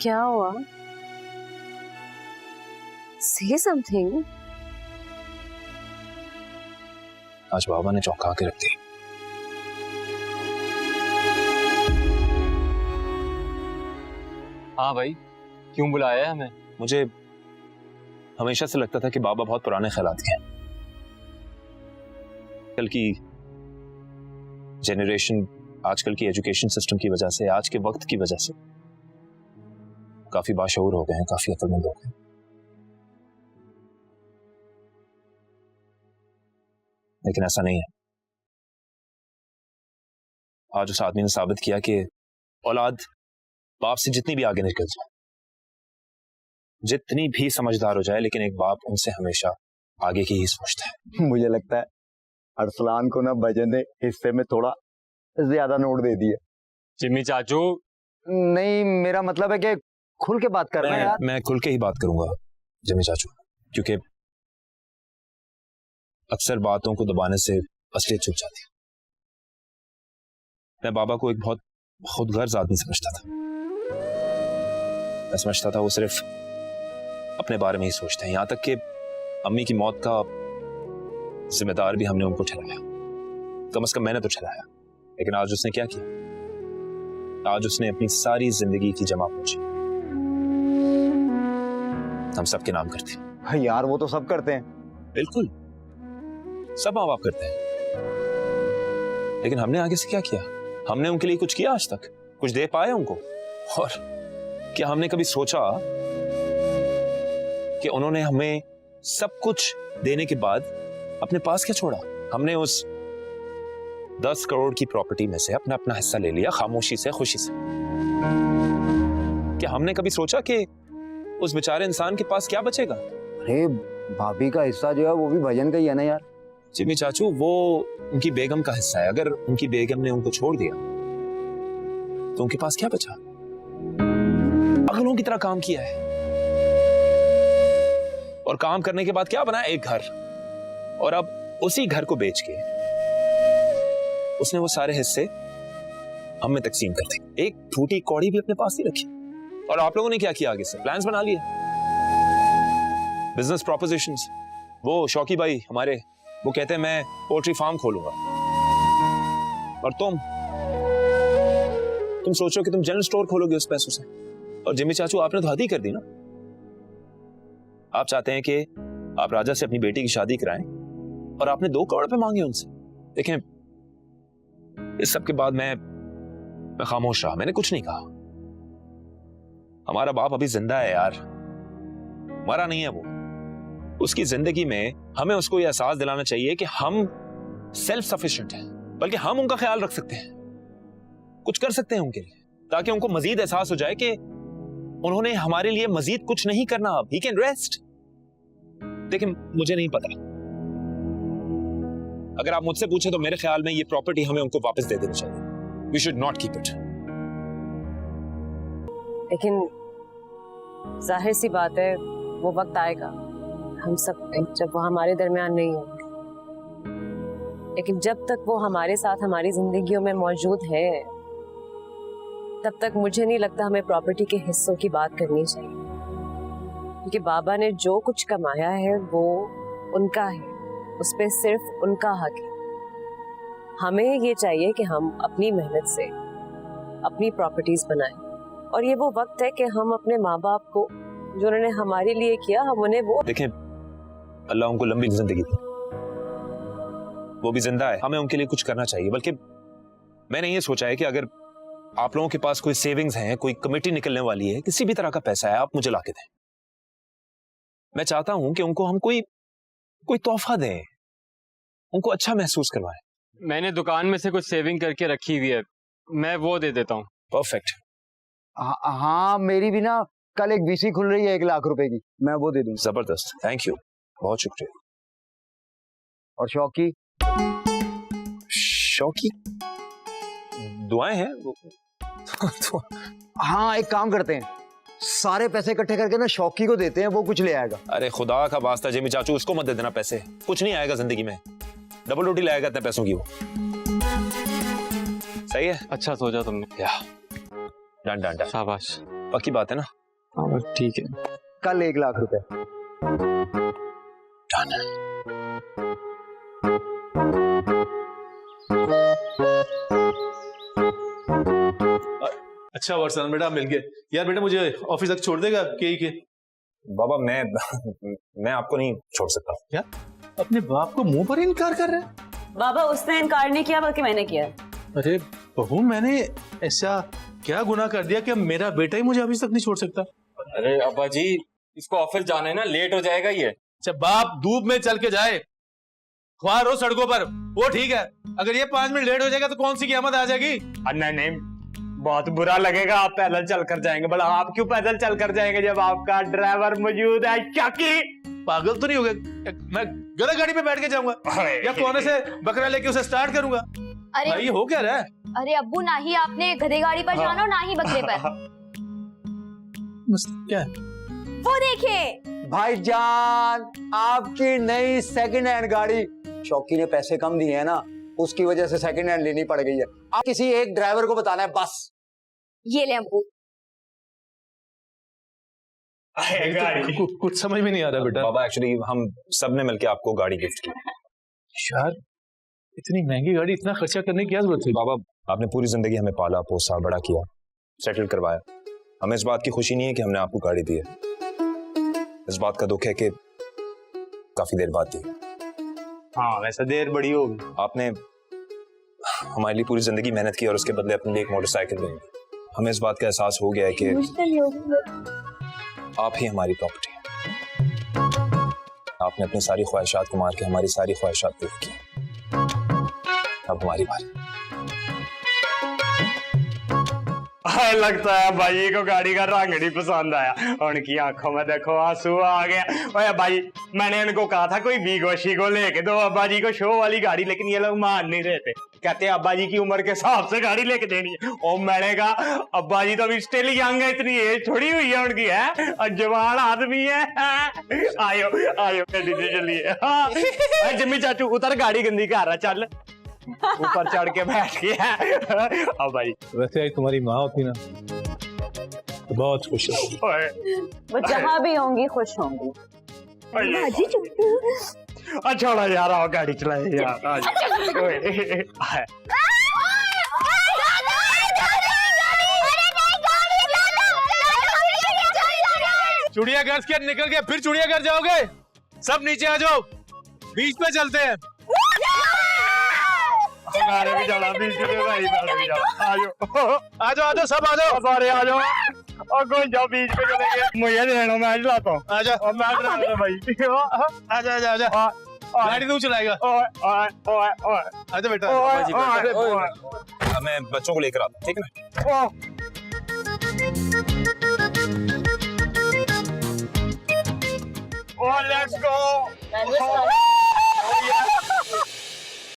क्या हुआ? Say something. आज बाबा ने चौंका के रख दी। हाँ भाई, क्यों बुलाया है हमें? मुझे हमेशा से लगता था कि बाबा बहुत पुराने ख्यालात के हैं। कल की जनरेशन, आजकल की एजुकेशन सिस्टम की वजह से, आज के वक्त की वजह से काफी बाशऊर हो गए हैं, काफी अक्लमंद हो गए। लेकिन ऐसा नहीं है। आज उस आदमी ने साबित किया कि औलाद बाप से जितनी भी आगे निकल जाए, जितनी भी समझदार हो जाए, लेकिन एक बाप उनसे हमेशा आगे की ही सोचता है। मुझे लगता है अरसलान को ना भजन ने हिस्से में थोड़ा ज्यादा नोट दे दिया। जिम्मी चाचू, नहीं, मेरा मतलब है कि खुल के बात कर रहे हैं यार। मैं खुल के ही बात करूंगा जिम्मी चाचू, क्योंकि अक्सर बातों को दबाने से असलियत छुप जाती है। मैं बाबा को एक बहुत खुदगर्ज आदमी समझता था। मैं समझता था वो सिर्फ अपने बारे में ही सोचते हैं। यहां तक कि अम्मी की मौत का जिम्मेदार भी हमने उनको ठहराया, कम से कम मैंने तो ठहराया। लेकिन आज उसने क्या किया? आज उसने अपनी सारी जिंदगी की जमा पूंजी हम सबके नाम करते हैं। यार वो तो सब करते हैं। बिल्कुल, सब माँ बाप करते हैं। लेकिन हमने आगे से क्या किया? हमने उनके लिए कुछ किया आज तक? कुछ दे पाए उनको? और क्या हमने कभी सोचा कि उन्होंने हमें सब कुछ देने के बाद अपने पास क्या छोड़ा? हमने उस 10 करोड़ की प्रॉपर्टी में से अपना अपना हिस्सा ले लिया, खामोशी से, खुशी से। क्या हमने कभी सोचा कि उस बेचारे इंसान के पास क्या बचेगा? अरे भाभी का हिस्सा जो है वो भी भजन का ही है ना यार। जिम्मी चाचू, वो उनकी बेगम का हिस्सा है। अगर उनकी बेगम ने उनको छोड़ दिया तो उनके पास क्या बचा? पागलों की तरह काम किया है, और काम करने के बाद क्या बना? एक घर। और अब उसी घर को बेच के उसने वो सारे हिस्से हम में तकसीम कर दी। एक टूटी कौड़ी भी अपने पास नहीं रखी। और आप लोगों ने क्या किया? आगे से प्लान्स बना लिए, बिजनेस प्रोपोजिशंस। वो शौकी भाई हमारे, वो कहते हैं मैं पोल्ट्री फार्म खोलूंगा, और तुम सोचो कि तुम जनरल स्टोर खोलोगे उस पैसों से। और जिम्मी चाचू, आपने तो हद ही कर दी ना। आप चाहते हैं कि आप राजा से अपनी बेटी की शादी कराएं, और आपने 2 करोड़ रुपए मांगे उनसे। देखें, इस सब के बाद मैं खामोश रहा, मैंने कुछ नहीं कहा। हमारा बाप अभी जिंदा है यार, मरा नहीं है वो। उसकी जिंदगी में हमें उसको यह एहसास दिलाना चाहिए कि हम सेल्फ सफिशिएंट हैं, बल्कि हम उनका ख्याल रख सकते हैं, कुछ कर सकते हैं उनके लिए, ताकि उनको मजीद एहसास हो जाए कि उन्होंने हमारे लिए मजीद कुछ नहीं करना। अब ही कैन रेस्ट। देखिए, मुझे नहीं पता, अगर आप मुझसे पूछे तो मेरे ख्याल में ये प्रॉपर्टी हमें उनको वापस दे देनी चाहिए। We should not keep it. लेकिन जाहिर सी बात है, वो वक्त आएगा हम सब जब वो हमारे दरमियान नहीं होंगे। लेकिन जब तक वो हमारे साथ हमारी जिंदगियों में मौजूद है, तब तक मुझे नहीं लगता हमें प्रॉपर्टी के हिस्सों की बात करनी चाहिए, क्योंकि बाबा ने जो कुछ कमाया है वो उनका है, उस पे सिर्फ उनका हक है। हमें ये चाहिए कि हम अपनी मेहनत से अपनी प्रॉपर्टीज बनाएं, और ये वो वक्त है कि हम अपने माँ बाप को, जो उन्होंने हमारे लिए किया, हम उन्हें वो देखें, अल्लाह उनको लंबी जिंदगी दे, वो भी जिंदा है, हमें उनके लिए कुछ करना चाहिए। बल्कि मैंने ये सोचा है कि अगर आप लोगों के पास कोई सेविंग्स हैं, कोई कमेटी निकलने वाली है, किसी भी तरह का पैसा है, आप मुझे लाके दें। मैं चाहता हूं कि उनको हम कोई तोहफा दें, उनको अच्छा महसूस करवाएं। मैंने दुकान में से कुछ सेविंग करके रखी हुई है, मैं वो दे देता हूँ। परफेक्ट। हाँ, मेरी भी ना कल एक बीसी खुल रही है 1 लाख रुपए की, मैं वो दे दूंगा। जबरदस्त, थैंक यू, बहुत शुक्रिया। और शौकी दुआएं हैं वो। हाँ, एक काम करते हैं, सारे पैसे इकट्ठे करके ना शौकी को देते हैं, वो कुछ ले आएगा। अरे खुदा का वास्ता जिम्मी चाचू, उसको मत दे देना पैसे, कुछ नहीं आएगा जिंदगी में, डबल रोटी लाएगा इतने पैसों की वो। सही है? अच्छा सोचा तुमने। या डन डन डन, शाबाश। पक्की बात है ना? हाँ बस ठीक है। कल 1 लाख रुपए। डन है। अच्छा वर्षन बेटा मिल गए यार। बेटा मुझे ऑफिस तक छोड़ देगा के बाबा मैं आपको नहीं छोड़ सकता। क्या अपने बाप को मुंह पर इनकार कर रहे हैं? बाबा उसने इनकार नहीं किया बल्कि मैंने किया। अरे बहू मैंने ऐसा क्या गुनाह कर दिया कि मेरा बेटा ही मुझे ऑफिस तक नहीं छोड़ सकता? अरे अब्बा जी इसको ऑफिस जाना है ना, लेट हो जाएगा ये। अच्छा बाप धूप में चल के जाए, ख्वार हो सड़कों पर, वो ठीक है। अगर ये 5 मिनट लेट हो जाएगा तो कौन सी क़यामत आ जाएगी? नहीं नहीं, बहुत बुरा लगेगा। आप पैदल चल कर जाएंगे। भला आप क्यों पैदल चल कर जाएंगे जब आपका ड्राइवर मौजूद है? चाकी पागल तो नहीं हो गए? मैं गलत गाड़ी पे बैठ के जाऊंगा या कोने से बकरा लेके उसे स्टार्ट करूंगा? अरे भाई ये हो क्या रहा है? अरे अब्बू, ना ही आपने गधे गाड़ी पर जाना और ना ही बकरे पर। क्या है? वो देखे भाईजान आपकी नई सेकंड हैंड गाड़ी, शौकी ने पैसे कम दिए हैं ना, उसकी वजह से सेकंड हैंड लेनी पड़ गई है। आप किसी एक ड्राइवर को बताना है बस। ये ले अब्बू। तो कुछ समझ में नहीं आ रहा बेटा। बाबा एक्चुअली हम सब ने मिलकर आपको गाड़ी गिफ्ट की। यार इतनी महंगी गाड़ी, इतना खर्चा करने की क्या जरूरत है? बाबा आपने पूरी जिंदगी हमें पाला पोसा बड़ा किया, सेटल करवाया। हमें इस बात की खुशी नहीं है कि हमने आपको गाड़ी दी है, इस बात का दुख है कि काफी देर बाद दी। हाँ वैसे देर बड़ी होगी। आपने हमारे लिए पूरी जिंदगी मेहनत की और उसके बदले अपने लिए एक मोटरसाइकिल देंगे। हमें इस बात का एहसास हो गया है कि आप ही हमारी प्रॉपर्टी है। आपने अपनी सारी ख्वाहिशात को मार के हमारी सारी ख्वाहिशात पूरी की। अब हमारी बारी। लगता है भाई को गाड़ी का रंग नहीं पसंद आया। उनकी आंखों में देखो आंसू आ गया। ओए भाई मैंने इनको कहा था कोई वीगो शीगो लेके दो अब्बा जी को, शो वाली गाड़ी, लेकिन ये लोग मान नहीं रहे थे। कहते अब्बा जी की उम्र के हिसाब से गाड़ी लेके देनी है। और मैंने कहा अब्बा जी तो अभी स्टिल यंग है, इतनी एज थोड़ी हुई है उनकी, है और जवान आदमी है। आयो आयो गड्डी से चलिए। हाँ जिम्मी चाचू उतर, गाड़ी गंदी कर रहा, चल ऊपर चढ़ के बैठ गया। अब भाई वैसे तुम्हारी माँ होती ना तो बहुत खुश होती। वो जहाँ भी होंगी खुश होंगी। छोड़ा यार, आओ गाड़ी चलाए यार। चिड़ियाघर से निकल के फिर चिड़ियाघर जाओगे? सब नीचे आ जाओ, बीच पे चलते हैं। भी चला बीच में भाई, आ जाओ सब आ जाओ, सारे आ जाओ और कोई जाओ बीच पे चलेंगे। मुझे देना, मैं चलाता हूँ। आ जाओ मैं भाई आ गाड़ी तू चलाएगा। आजा बेटा। मैं बच्चों को लेकर आता हूँ, ठीक है ना? Let's go.